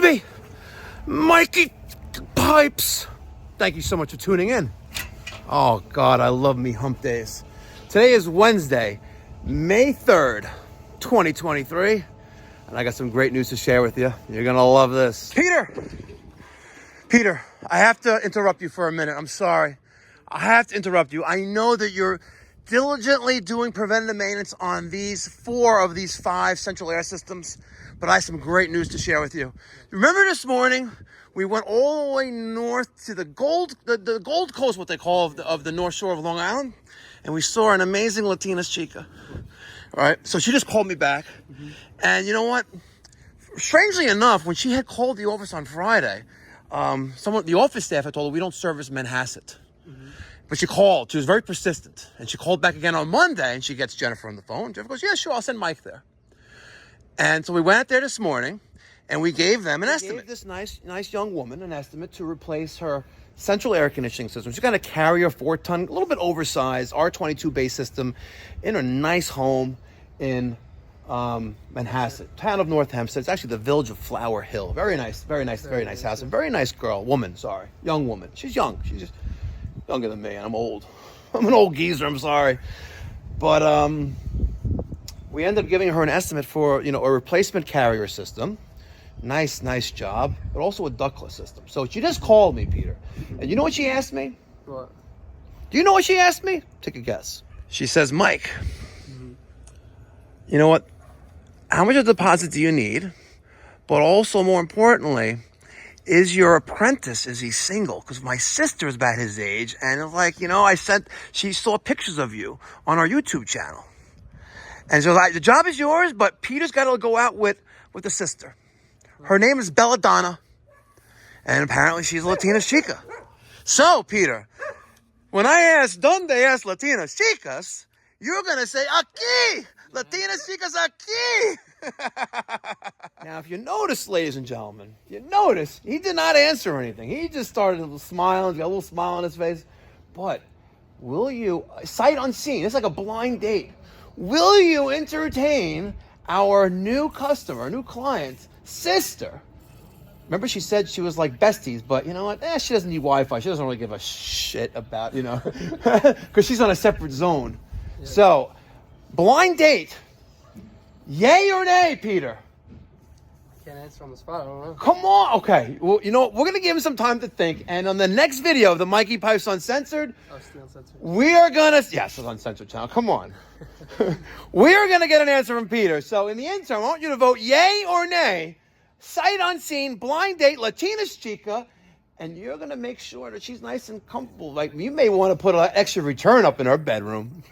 baby. Mikey Pipes. Thank you so much for tuning in. Oh, God, I love me hump days. Today is Wednesday, May 3rd, 2023. And I got some great news to share with you. You're going to love this. Peter, I have to interrupt you for a minute. I'm sorry. I have to interrupt you. I know that you're diligently doing preventative maintenance on these 4 of these 5 central air systems, but I have some great news to share with you. Remember this morning, we went all the way north to the Gold Coast, what they call of the North Shore of Long Island, and we saw an amazing Latinas chica. All right, so she just called me back, and you know what? Strangely enough, when she had called the office on Friday, the office staff had told her we don't service Manhasset. But she called. She was very persistent. And she called back again on Monday, and she gets Jennifer on the phone. Jennifer goes, yeah, sure, I'll send Mike there. And so we went out there this morning, and we gave them an estimate. We gave this nice young woman an estimate to replace her central air conditioning system. She's got a Carrier 4-ton, a little bit oversized, R22 base system in a nice home in Manhasset, town of North Hempstead. It's actually the village of Flower Hill. Very nice house. A very nice girl, young woman. She's young. She's just younger than me, and I'm old. I'm an old geezer, I'm sorry. But we ended up giving her an estimate for, a replacement Carrier system. Nice job, but also a ductless system. So she just called me, Peter. And you know what she asked me? What? Do you know what she asked me? Take a guess. She says, Mike, you know what? How much of a deposit do you need? But also, more importantly, is your apprentice, is he single? Because my sister's about his age, and it's like, she saw pictures of you on our YouTube channel. And so the job is yours, but Peter's got to go out with the sister. Her name is Belladonna, and apparently she's a Latina chica. So, Peter, when I ask Donde es Latinas Chicas, you're going to say, aquí, Latinas Chicas aquí. Now, if you notice, ladies and gentlemen, he did not answer anything. He just started smiling, got a little smile on his face. But will you, sight unseen, it's like a blind date, will you entertain our new customer, new client's sister? Remember, she said she was like besties, but you know what? She doesn't need Wi-Fi. She doesn't really give a shit about, because she's on a separate zone. Yeah. So, blind date. Yay or nay, Peter? I can't answer on the spot. I don't know. Come on. Okay. Well, you know what? We're going to give him some time to think. And on the next video of the Mikey Pipes Uncensored, still Uncensored. We are going to... Yes, it's Uncensored channel. Come on. We are going to get an answer from Peter. So in the interim, I want you to vote yay or nay. Sight unseen, blind date, Latinas chica. And you're going to make sure that she's nice and comfortable. Like, you may want to put an extra return up in her bedroom.